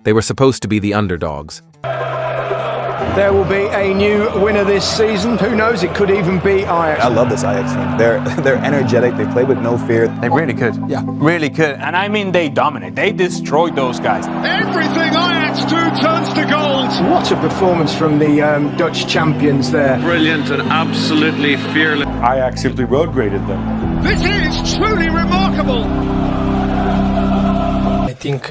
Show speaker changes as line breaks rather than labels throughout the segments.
They were supposed to be the underdogs.
There will be a new winner this season. Who knows, it could even be Ajax.
I love this Ajax team. They're energetic, they play with no fear.
They really could.
Yeah.
Really could. And I mean, they dominate. They destroyed those guys.
Everything Ajax do turns to gold.
What a performance from the Dutch champions there.
Brilliant and absolutely fearless.
Ajax simply road graded them.
This is truly remarkable.
I think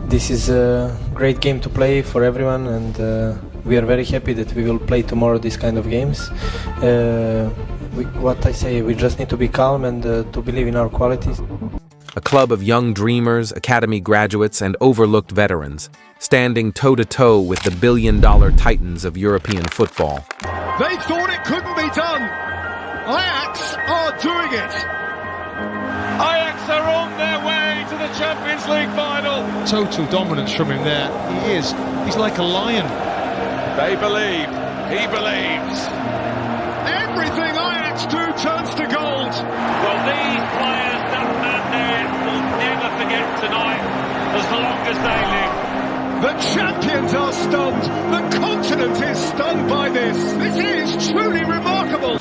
this is a great game to play for everyone, and we are very happy that we will play tomorrow these kind of games. We just need to be calm and to believe in our qualities.
A club of young dreamers, academy graduates, and overlooked veterans, standing toe-to-toe with the billion-dollar titans of European football.
They thought it couldn't be done. Ajax are doing it.
Ajax are on their way to the Champions League final.
Total dominance from him there. He's like a lion.
They believe. He believes.
Everything Ajax do turns to gold.
Well, these players, that man there, will never forget tonight as long as they live.
The champions are stunned. The continent is stunned by this. This is truly remarkable.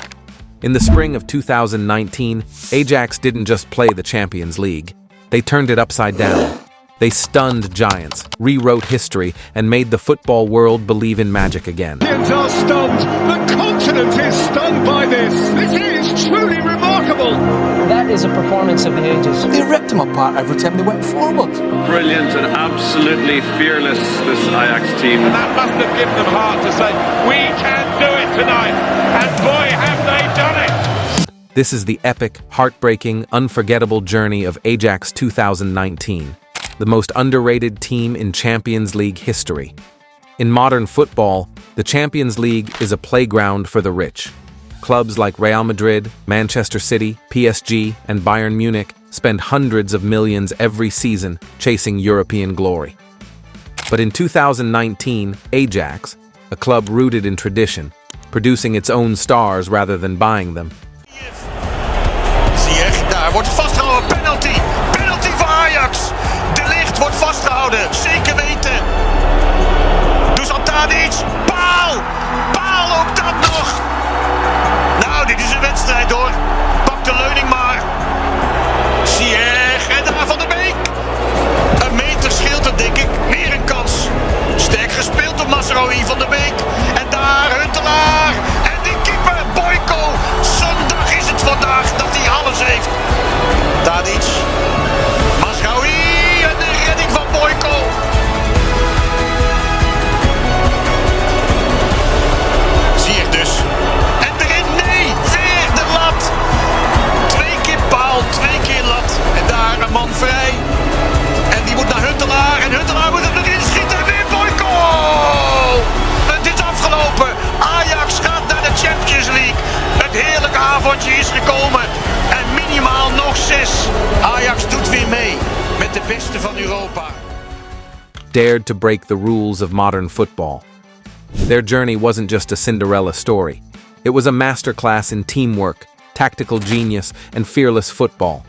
In the spring of 2019, Ajax didn't just play the Champions League. They turned it upside down. They stunned giants, rewrote history, and made the football world believe in magic again.
Champions are stunned. The continent is stunned by this. This is truly remarkable.
That is a performance of the ages.
They ripped them apart every time they went forward.
Brilliant and absolutely fearless, this Ajax team.
And that must have given them heart to say, we can do it tonight. And boy, have they done it.
This is the epic, heartbreaking, unforgettable journey of Ajax 2019, the most underrated team in Champions League history. In modern football, the Champions League is a playground for the rich. Clubs like Real Madrid, Manchester City, PSG, and Bayern Munich spend hundreds of millions every season chasing European glory. But in 2019, Ajax, a club rooted in tradition, producing its own stars rather than buying them.
Daar wordt vastgehouden, penalty voor Ajax. De Ligt wordt vastgehouden, zeker weten. Dusan Tadic, paal ook dat nog. Nou, dit is een wedstrijd hoor. Pak de leuning maar. Ziyech en daar Van de Beek. Een meter scheelt er denk ik, weer een kans. Sterk gespeeld door Mazraoui Van de Beek. En daar Huntelaar. En die keeper, Boyko. Zondag is het vandaag dat hij alles heeft. Tadic. Mazraoui en de redding van Boyko. Ziyech dus. En erin, nee, weer de lat. 2 keer paal, 2 keer lat. En daar een man vrij. En die moet naar Huntelaar. En Huntelaar moet hem erin schieten. En weer Boyko. Het is afgelopen. Ajax gaat naar de Champions League. Het heerlijke avondje is gekomen. En minimaal nog 6. Ajax doet weer mee met de beste van Europa.
Dared to break the rules of modern football. Their journey wasn't just a Cinderella story. It was a masterclass in teamwork, tactical genius, and fearless football.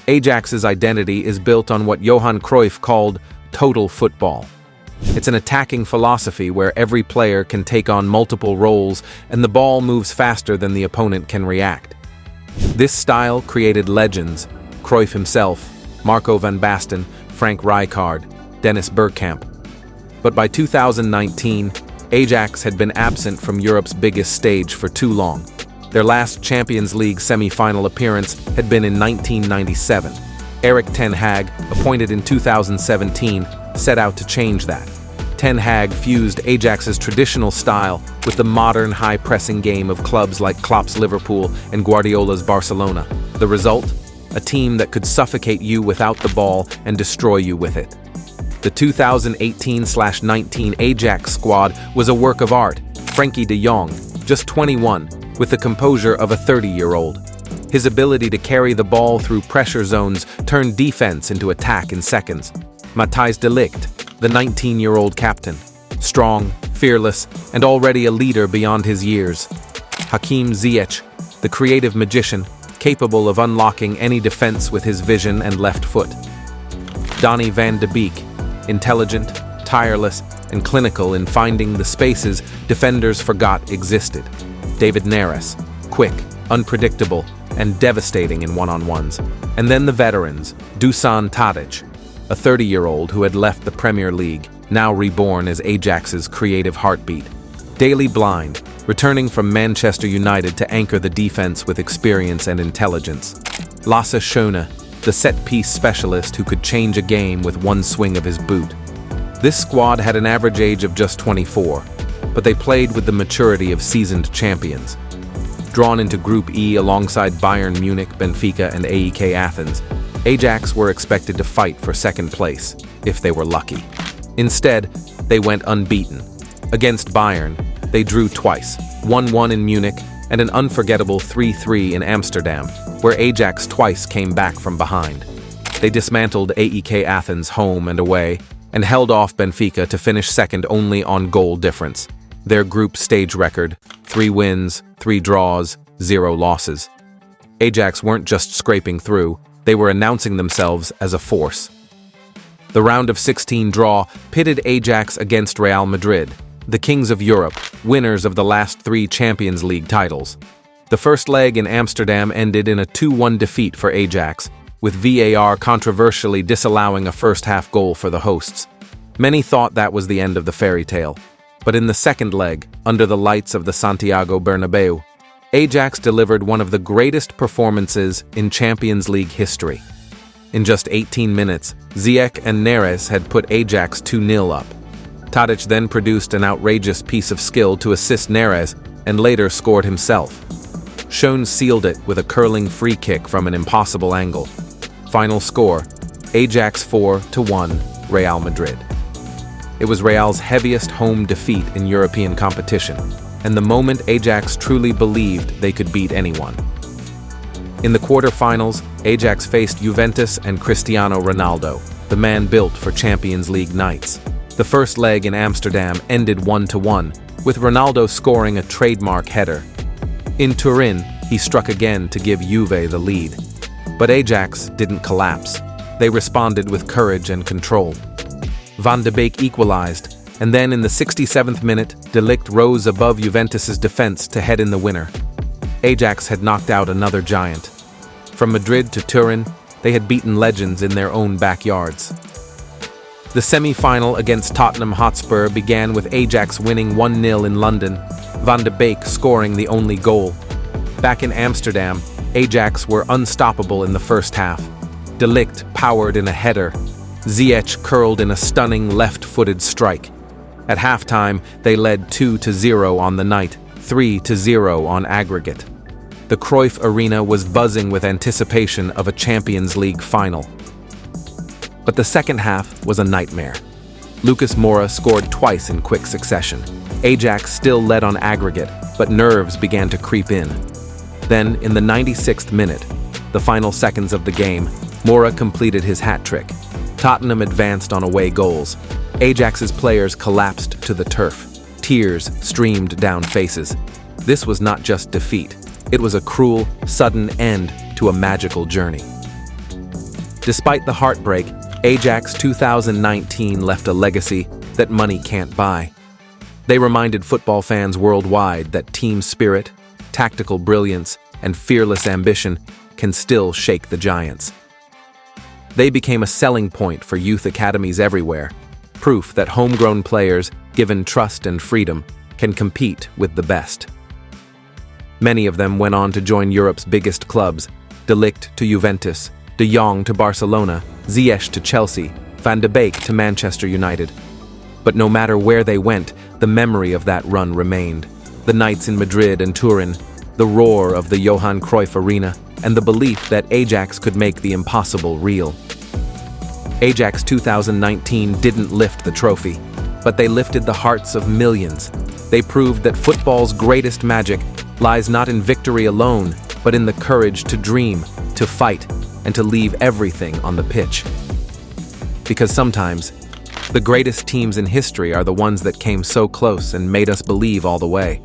Ajax's identity is built on what Johan Cruyff called total football. It's an attacking philosophy where every player can take on multiple roles and the ball moves faster than the opponent can react. This style created legends: Cruyff himself, Marco van Basten, Frank Rijkaard, Dennis Bergkamp. But by 2019, Ajax had been absent from Europe's biggest stage for too long. Their last Champions League semi-final appearance had been in 1997. Erik ten Hag, appointed in 2017, set out to change that. Ten Hag fused Ajax's traditional style with the modern high-pressing game of clubs like Klopp's Liverpool and Guardiola's Barcelona. The result? A team that could suffocate you without the ball and destroy you with it. The 2018-19 Ajax squad was a work of art. Frenkie de Jong, just 21, with the composure of a 30-year-old. His ability to carry the ball through pressure zones turned defense into attack in seconds. Matthijs de Ligt, the 19-year-old captain, strong, fearless, and already a leader beyond his years. Hakim Ziyech, the creative magician, capable of unlocking any defense with his vision and left foot. Donny van de Beek, intelligent, tireless, and clinical in finding the spaces defenders forgot existed. David Neres, quick, unpredictable, and devastating in one-on-ones. And then the veterans, Dusan Tadic, a 30-year-old who had left the Premier League, now reborn as Ajax's creative heartbeat. Daley Blind, returning from Manchester United to anchor the defense with experience and intelligence. Lasse Schöne, the set-piece specialist who could change a game with one swing of his boot. This squad had an average age of just 24, but they played with the maturity of seasoned champions. Drawn into Group E alongside Bayern Munich, Benfica, and AEK Athens, Ajax were expected to fight for second place, if they were lucky. Instead, they went unbeaten. Against Bayern, they drew twice, 1-1 in Munich and an unforgettable 3-3 in Amsterdam, where Ajax twice came back from behind. They dismantled AEK Athens home and away, and held off Benfica to finish second only on goal difference. Their group stage record, 3 wins, 3 draws, 0 losses. Ajax weren't just scraping through, they were announcing themselves as a force. The round of 16 draw pitted Ajax against Real Madrid, the kings of Europe, winners of the last 3 Champions League titles. The first leg in Amsterdam ended in a 2-1 defeat for Ajax, with VAR controversially disallowing a first-half goal for the hosts. Many thought that was the end of the fairy tale. But in the second leg, under the lights of the Santiago Bernabeu, Ajax delivered one of the greatest performances in Champions League history. In just 18 minutes, Ziyech and Neres had put Ajax 2-0 up. Tadic then produced an outrageous piece of skill to assist Neres and later scored himself. Schöne sealed it with a curling free kick from an impossible angle. Final score, Ajax 4-1, Real Madrid. It was Real's heaviest home defeat in European competition, and the moment Ajax truly believed they could beat anyone. In the quarter-finals, Ajax faced Juventus and Cristiano Ronaldo, the man built for Champions League nights. The first leg in Amsterdam ended 1-1, with Ronaldo scoring a trademark header. In Turin, he struck again to give Juve the lead. But Ajax didn't collapse. They responded with courage and control. Van de Beek equalized, and then in the 67th minute, Ligt rose above Juventus's defense to head in the winner. Ajax had knocked out another giant. From Madrid to Turin, they had beaten legends in their own backyards. The semi-final against Tottenham Hotspur began with Ajax winning 1-0 in London, Van de Beek scoring the only goal. Back in Amsterdam, Ajax were unstoppable in the first half. De Ligt powered in a header. Ziyech curled in a stunning left-footed strike. At halftime, they led 2-0 on the night, 3-0 on aggregate. The Cruyff Arena was buzzing with anticipation of a Champions League final. But the second half was a nightmare. Lucas Moura scored twice in quick succession. Ajax still led on aggregate, but nerves began to creep in. Then, in the 96th minute, the final seconds of the game, Moura completed his hat-trick. Tottenham advanced on away goals. Ajax's players collapsed to the turf. Tears streamed down faces. This was not just defeat. It was a cruel, sudden end to a magical journey. Despite the heartbreak, Ajax 2019 left a legacy that money can't buy. They reminded football fans worldwide that team spirit, tactical brilliance, and fearless ambition can still shake the giants. They became a selling point for youth academies everywhere, proof that homegrown players, given trust and freedom, can compete with the best. Many of them went on to join Europe's biggest clubs, De Ligt to Juventus, De Jong to Barcelona, Ziyech to Chelsea, Van de Beek to Manchester United. But no matter where they went, the memory of that run remained. The nights in Madrid and Turin, the roar of the Johan Cruyff Arena, and the belief that Ajax could make the impossible real. Ajax 2019 didn't lift the trophy, but they lifted the hearts of millions. They proved that football's greatest magic lies not in victory alone, but in the courage to dream, to fight, and to leave everything on the pitch. Because sometimes, the greatest teams in history are the ones that came so close and made us believe all the way.